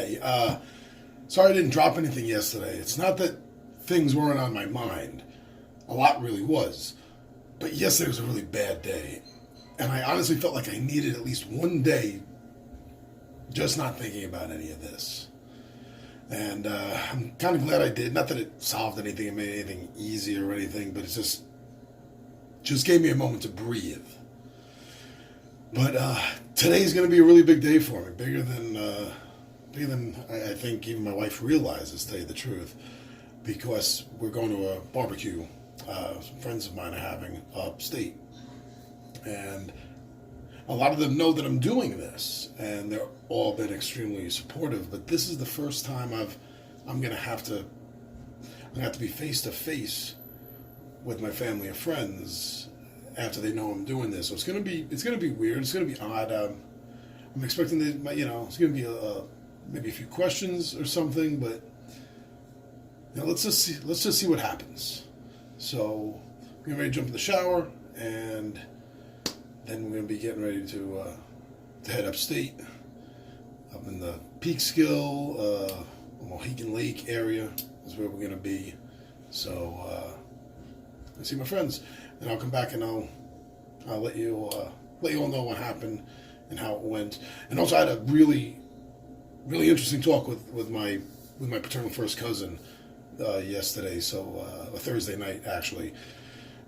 okay. Sorry I didn't drop anything yesterday. It's not that things weren't on my mind. A lot really was. But yesterday was a really bad day. And I honestly felt like I needed at least one day just not thinking about any of this. And I'm kind of glad I did. Not that it solved anything, it made anything easier or anything, but it just gave me a moment to breathe. But today's going to be a really big day for me, bigger than I think even my wife realizes, to tell you the truth, because we're going to a barbecue some friends of mine are having upstate. And a lot of them know that I'm doing this, and they're all been extremely supportive. But this is the first time I'm gonna have to be face to face with my family and friends after they know I'm doing this. So it's gonna be weird. It's gonna be odd. I'm expecting that it's gonna be maybe a few questions or something, but let's just see what happens. So I'm getting ready to jump in the shower, and then we're going to be getting ready to head upstate, up in the Peekskill, Mohegan Lake area is where we're going to be. So I see my friends, and I'll come back and I'll let you all know what happened and how it went. And also, I had a really, really interesting talk with my paternal first cousin yesterday, so a Thursday night actually,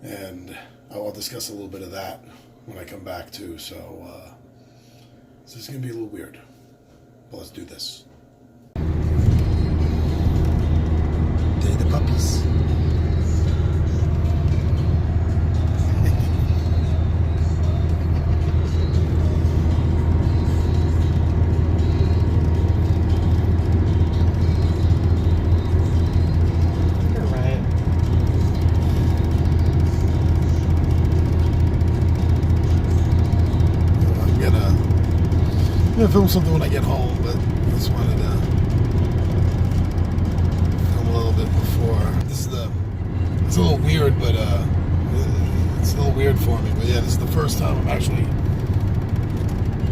and I'll discuss a little bit of that when I come back too. So it's going to be a little weird, but let's do this. Day of the puppies. I'm going to film something when I get home, but I just wanted to film a little bit before. It's a little weird, but it's a little weird for me. But yeah, this is the first time I'm actually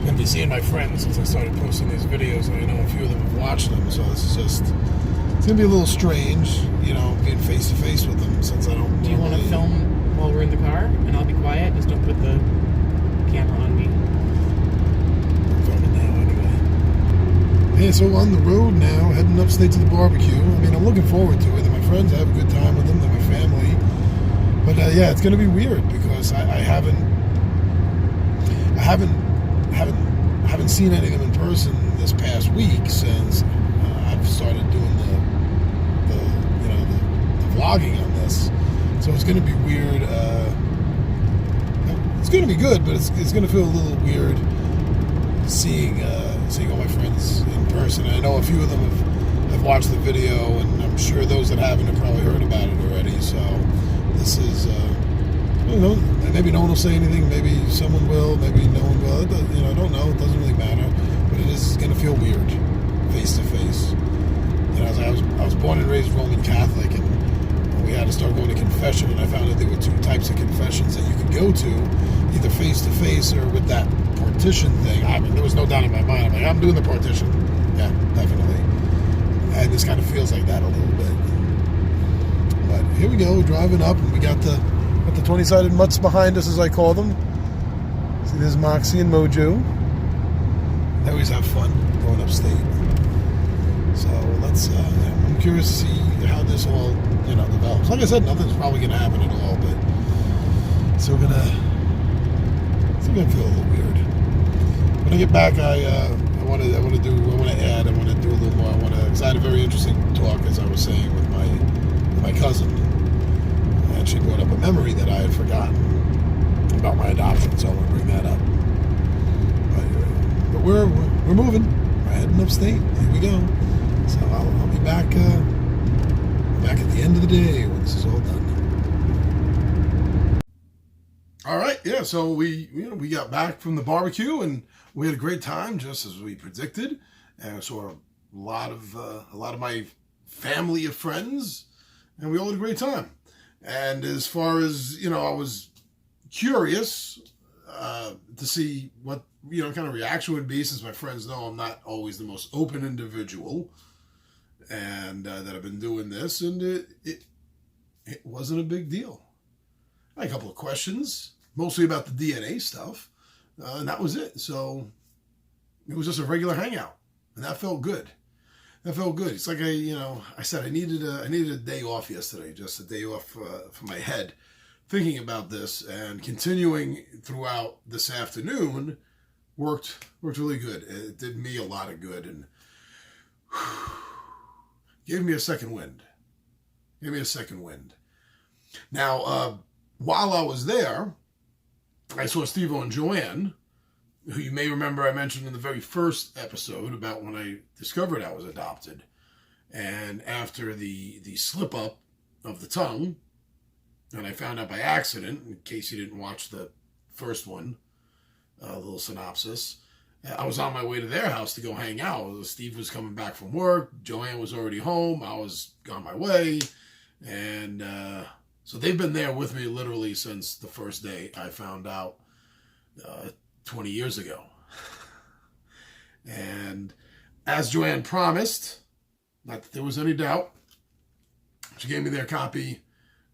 going to be seeing my friends since I started posting these videos, and I know a few of them have watched them, so it's going to be a little strange, being face to face with them since I don't. Do you want to film while we're in the car, and I'll be quiet? Just don't put the camera on me. Yeah, so on the road now, heading upstate to the barbecue. I mean, I'm looking forward to it. And my friends, I have a good time with them. They're my family. But yeah, it's going to be weird because I haven't seen any of them in person this past week since I've started doing the vlogging on this. So it's going to be weird. It's going to be good, but it's going to feel a little weird seeing all my friends in person. I know a few of them have watched the video, and I'm sure those that haven't have probably heard about it already. So this is, maybe no one will say anything. Maybe someone will. Maybe no one will. I don't know. It doesn't really matter. But it is going to feel weird, face to face. I was born and raised Roman Catholic, and we had to start going to confession, and I found that there were two types of confessions that you could go to, either face to face or with that partition thing. I mean, there was no doubt in my mind. I'm like, I'm doing the partition. Yeah, definitely. And this kind of feels like that a little bit. But here we go, driving up, and we got the 20-sided mutts behind us, as I call them. See, there's Moxie and Mojo. They always have fun going upstate. So let's. I'm curious to see how this all develops. Like I said, nothing's probably going to happen at all, but still gonna feel a little weird. When I get back, I want to add a little more. Because I had a very interesting talk, as I was saying, with my cousin, and she brought up a memory that I had forgotten about my adoption. So I want to bring that up. But we're moving. We're heading upstate. Here we go. So I'll be back at the end of the day when this is all done. All right, yeah. So we got back from the barbecue, and we had a great time, just as we predicted. And saw a lot of my family of friends, and we all had a great time. And as far as I was curious to see what kind of reaction would be, since my friends know I'm not always the most open individual, and that I've been doing this, and it wasn't a big deal. I had a couple of questions, mostly about the DNA stuff, and that was it. So it was just a regular hangout, and that felt good. That felt good. It's like I said I needed a day off yesterday, just a day off from my head, thinking about this, and continuing throughout this afternoon worked really good. It did me a lot of good, and gave me a second wind. Now, while I was there, I saw Steve-O and Joanne, who you may remember I mentioned in the very first episode about when I discovered I was adopted. And after the slip up of the tongue, and I found out by accident, in case you didn't watch the first one, a little synopsis, I was on my way to their house to go hang out. Steve was coming back from work. Joanne was already home. I was on my way. And so they've been there with me literally since the first day I found out 20 years ago. And as Joanne promised, not that there was any doubt, she gave me their copy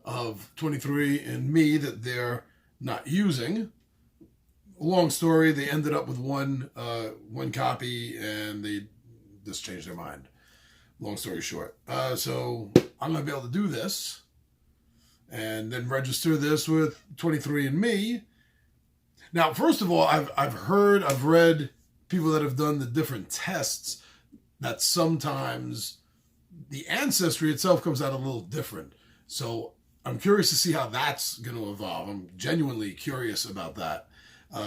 of 23andMe that they're not using. Long story, they ended up with one copy, and they just changed their mind. Long story short. So I'm going to be able to do this and then register this with 23andMe. Now, first of all, I've read people that have done the different tests that sometimes the ancestry itself comes out a little different. So I'm curious to see how that's going to evolve. I'm genuinely curious about that.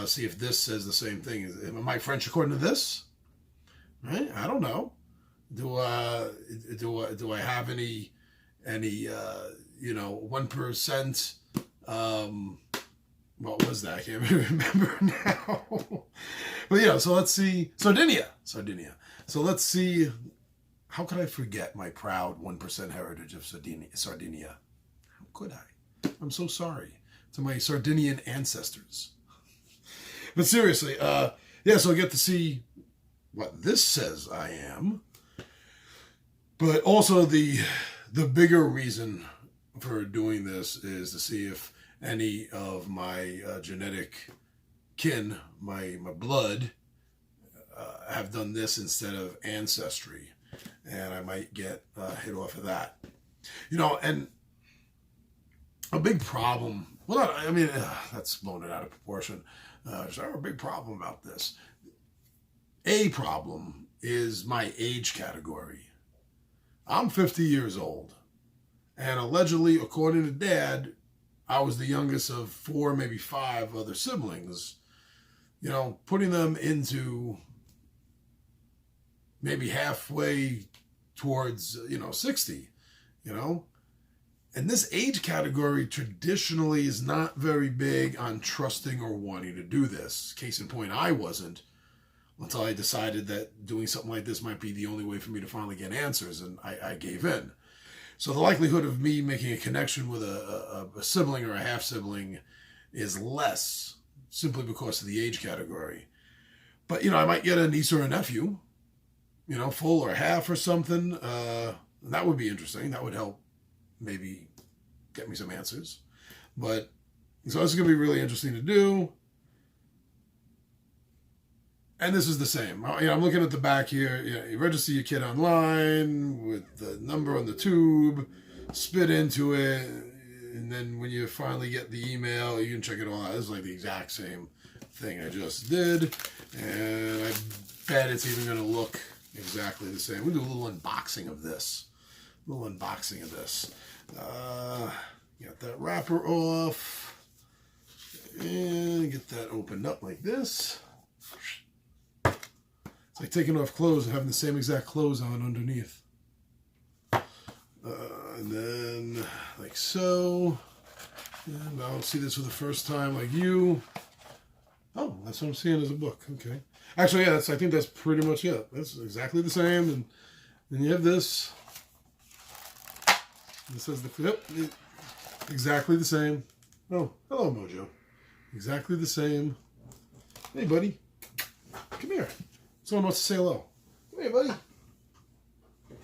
See if this says the same thing. Am I French according to this? Right? I don't know. Do I have any 1%? What was that? I can't even remember now. But so let's see. Sardinia. So let's see. How could I forget my proud 1% heritage of Sardinia? How could I? I'm so sorry to my Sardinian ancestors. But seriously, so I get to see what this says I am. But also the bigger reason for doing this is to see if any of my genetic kin, my blood, have done this instead of ancestry. And I might get hit off of that. And a big problem, that's blown it out of proportion. There's a big problem about this. A problem is my age category. I'm 50 years old. And allegedly, according to Dad, I was the youngest of 4, maybe 5 other siblings. Putting them into maybe halfway towards, 60, And this age category traditionally is not very big on trusting or wanting to do this. Case in point, I wasn't until I decided that doing something like this might be the only way for me to finally get answers, and I gave in. So the likelihood of me making a connection with a sibling or a half-sibling is less, simply because of the age category. But, I might get a niece or a nephew, full or half or something. That would be interesting. That would help maybe get me some answers. But, so this is going to be really interesting to do. And this is the same. I'm looking at the back here. You register your kid online with the number on the tube, spit into it, and then when you finally get the email, you can check it all out. This is like the exact same thing I just did. And I bet it's even going to look exactly the same. We'll do a little unboxing of this. Get that wrapper off. And get that opened up like this. It's like taking off clothes and having the same exact clothes on underneath. And then, like so. And I'll see this for the first time like you. Oh, that's what I'm seeing as a book. Okay. Actually, yeah, I think that's pretty much it. That's exactly the same. And then you have this. This says exactly the same. Oh, hello, Mojo. Exactly the same. Hey, buddy. Come here. Someone wants to say hello. Come here, buddy.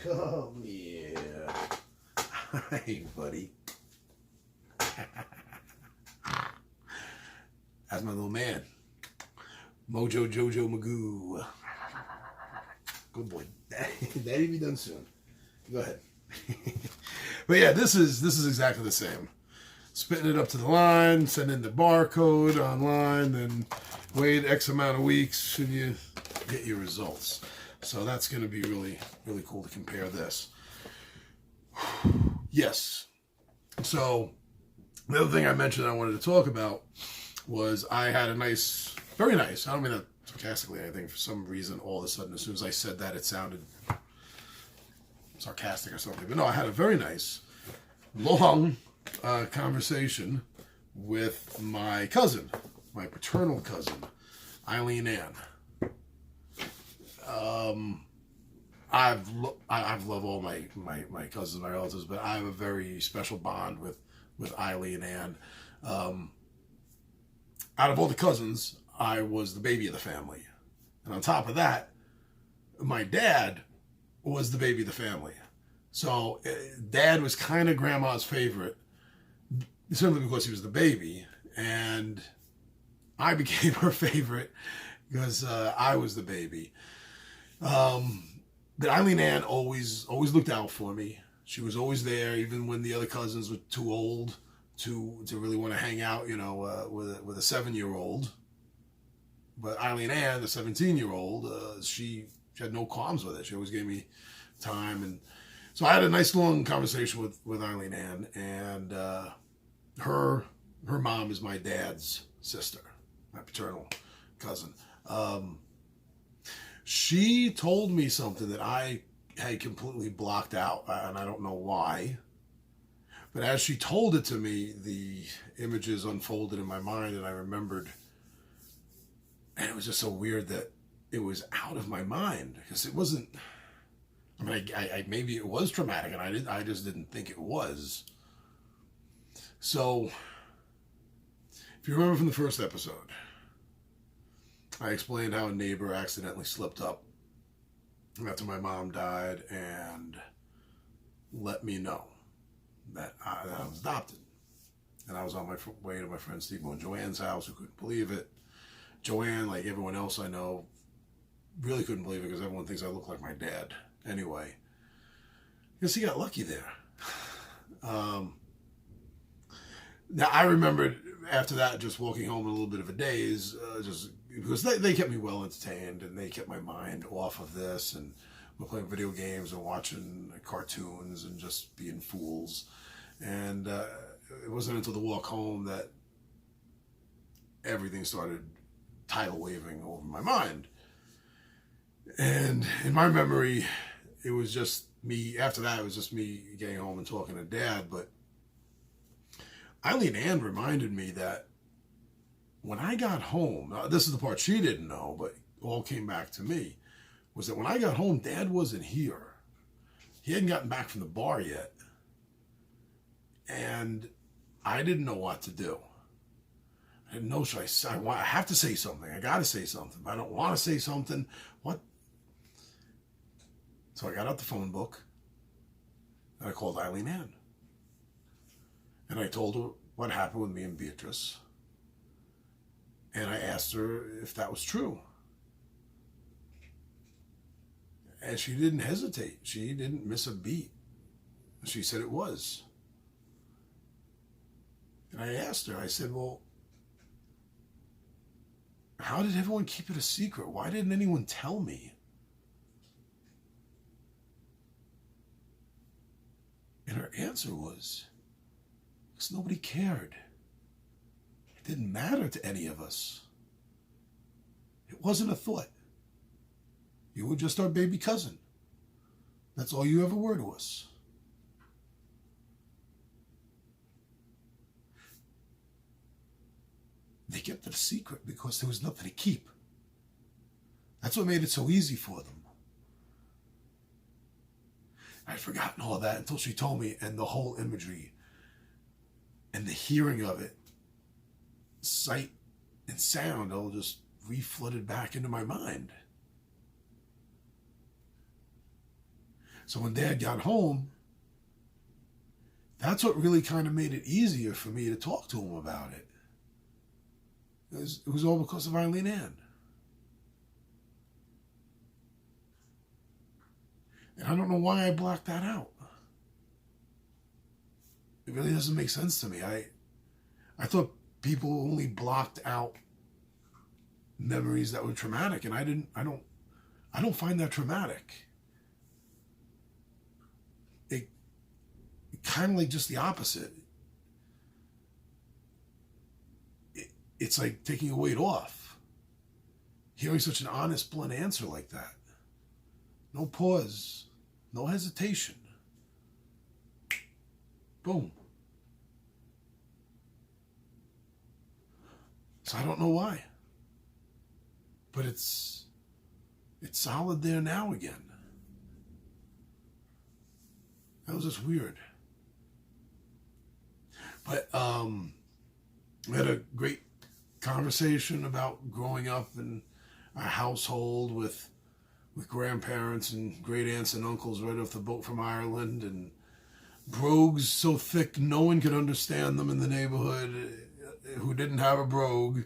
Come here. Hi, buddy. That's my little man. Mojo Jojo Magoo. Good boy. Daddy be done soon. Go ahead. But yeah, this is exactly the same. Spitting it up to the line, sending the barcode online, then wait X amount of weeks and you get your results. So that's going to be really, really cool to compare this. Yes. So the other thing I mentioned I wanted to talk about was I had a nice, very nice, I don't mean that sarcastically or anything, for some reason all of a sudden as soon as I said that it sounded sarcastic or something. But no, I had a very nice, long conversation with my cousin, my paternal cousin, Eileen Ann. I've loved all my cousins, my relatives, but I have a very special bond with Eileen Ann. Out of all the cousins, I was the baby of the family. And on top of that, my dad was the baby of the family. So Dad was kind of Grandma's favorite, simply because he was the baby. And I became her favorite because I was the baby. But Eileen Ann always looked out for me. She was always there, even when the other cousins were too old to really want to hang out, with a 7-year-old. But Eileen Ann, the 17-year-old, she had no qualms with it. She always gave me time, and so I had a nice long conversation with Eileen Ann, and her mom is my dad's sister, my paternal cousin. She told me something that I had completely blocked out, and I don't know why. But as she told it to me, the images unfolded in my mind, and I remembered. And it was just so weird that it was out of my mind, because it wasn't. I mean, I maybe it was traumatic, and I just didn't think it was. So, if you remember from the first episode, I explained how a neighbor accidentally slipped up after my mom died and let me know that I was adopted. And I was on my way to my friend Steve and Joanne's house, who couldn't believe it. Joanne, like everyone else I know, really couldn't believe it because everyone thinks I look like my dad. Anyway, I guess he got lucky there. Now, I remembered after that just walking home in a little bit of a daze, just because they kept me well entertained, and they kept my mind off of this, and we're playing video games and watching cartoons and just being fools. And it wasn't until the walk home that everything started tidal waving over my mind. And in my memory, it was just me. After that, it was just me getting home and talking to Dad. But Eileen Ann reminded me that when I got home, this is the part she didn't know, but all came back to me, was that when I got home, Dad wasn't here. He hadn't gotten back from the bar yet. And I didn't know what to do. I didn't know, I have to say something. I got to say something. But I don't want to say something. What? So I got out the phone book, and I called Eileen Ann. And I told her what happened with me and Beatrice. And I asked her if that was true. And she didn't hesitate. She didn't miss a beat. She said it was. And I asked her, I said, well, how did everyone keep it a secret? Why didn't anyone tell me? And her answer was, because nobody cared. It didn't matter to any of us. It wasn't a thought. You were just our baby cousin. That's all you ever were to us. They kept it a secret because there was nothing to keep. That's what made it so easy for them. I'd forgotten all that until she told me, and the whole imagery and the hearing of it, sight and sound all just reflooded back into my mind. So when Dad got home, that's what really kind of made it easier for me to talk to him about it. It was all because of Eileen Ann. And I don't know why I blocked that out. It really doesn't make sense to me. I thought people only blocked out memories that were traumatic, and I don't find that traumatic. It kind of like just the opposite. It's like taking a weight off. Hearing such an honest, blunt answer like that. No pause. No hesitation. Boom. So I don't know why. But it's solid there now again. That was just weird. But we had a great conversation about growing up in a household with grandparents and great aunts and uncles right off the boat from Ireland, and brogues so thick no one could understand them in the neighborhood who didn't have a brogue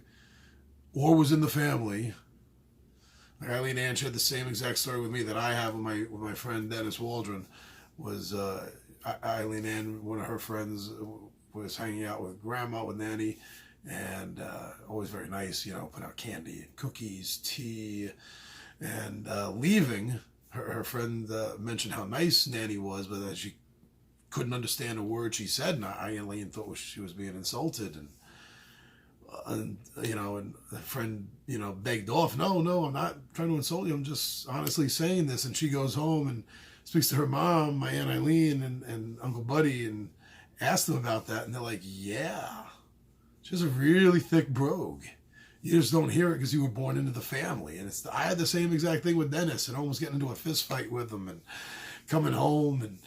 or was in the family. Like Eileen Ann shared the same exact story with me that I have with my friend Dennis Waldron. Was Eileen Ann, one of her friends, was hanging out with Grandma, with Nanny, and always very nice, put out candy and cookies, tea, and leaving, her friend mentioned how nice Nanny was, but that she couldn't understand a word she said, and Eileen thought she was being insulted, and the friend, begged off, no, I'm not trying to insult you, I'm just honestly saying this, and she goes home and speaks to her mom, my Aunt Eileen, and Uncle Buddy, and asks them about that, and they're like, yeah, she has a really thick brogue. You just don't hear it because you were born into the family. And I had the same exact thing with Dennis, and almost getting into a fist fight with him, and coming home and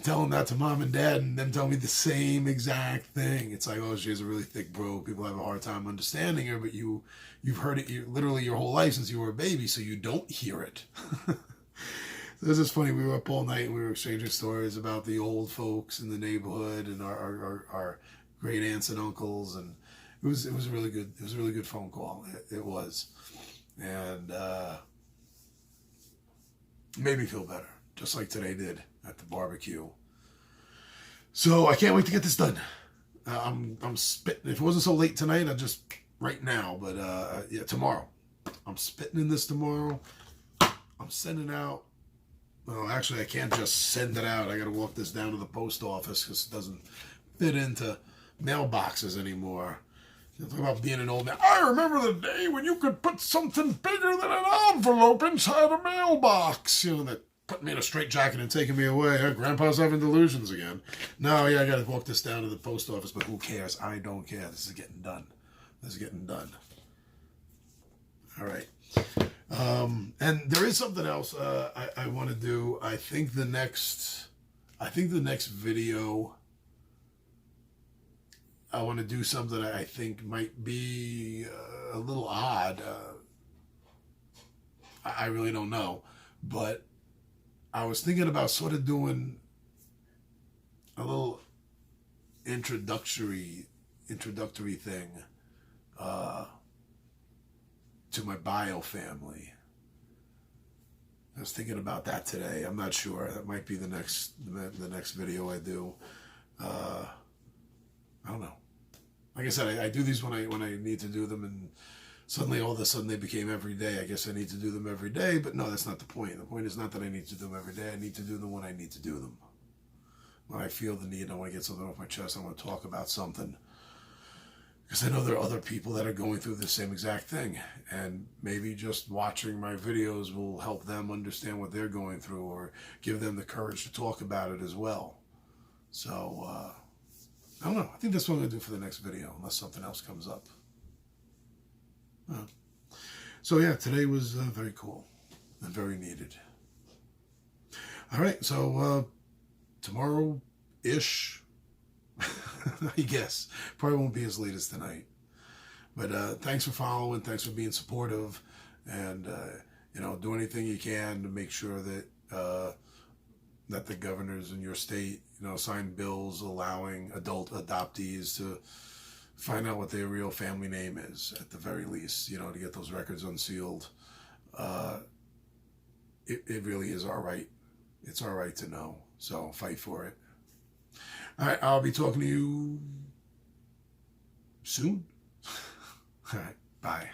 telling that to Mom and Dad, and them telling me the same exact thing. It's like, oh, she has a really thick brogue. People have a hard time understanding her, but you've heard it literally your whole life since you were a baby, so you don't hear it. This is funny. We were up all night and we were exchanging stories about the old folks in the neighborhood and our great aunts and uncles, and it was really good. It was a really good phone call. It was, and made me feel better, just like today did at the barbecue. So I can't wait to get this done. I'm spitting. If it wasn't so late tonight, I'd just right now. But yeah, tomorrow. I'm spitting in this tomorrow. I'm sending out. Well, actually, I can't just send it out. I got to walk this down to the post office because it doesn't fit into mailboxes anymore. Talk about being an old man. I remember the day when you could put something bigger than an envelope inside a mailbox. That put me in a straitjacket and taking me away. Grandpa's having delusions again. No, yeah, I got to walk this down to the post office, but who cares? I don't care. This is getting done. All right. And there is something else I want to do. I think the next video, I want to do something I think might be a little odd. I really don't know, but I was thinking about sort of doing a little introductory thing to my bio family. I was thinking about that today. I'm not sure. That might be the next video I do. I don't know. Like I said, I do these when I need to do them, and suddenly all of a sudden they became every day. I guess I need to do them every day, but no, that's not the point. The point is not that I need to do them every day. I need to do them when I need to do them. When I feel the need, I want to get something off my chest. I want to talk about something. Because I know there are other people that are going through the same exact thing. And maybe just watching my videos will help them understand what they're going through, or give them the courage to talk about it as well. So, I don't know. I think that's what I'm going to do for the next video, unless something else comes up. So yeah, today was very cool and very needed. All right, so tomorrow-ish, I guess. Probably won't be as late as tonight. But thanks for following. Thanks for being supportive. And, do anything you can to make sure that that the governors in your state, sign bills allowing adult adoptees to find out what their real family name is, at the very least, to get those records unsealed. It really is our right. It's our right to know. So fight for it. All right, I'll be talking to you soon. All right, bye.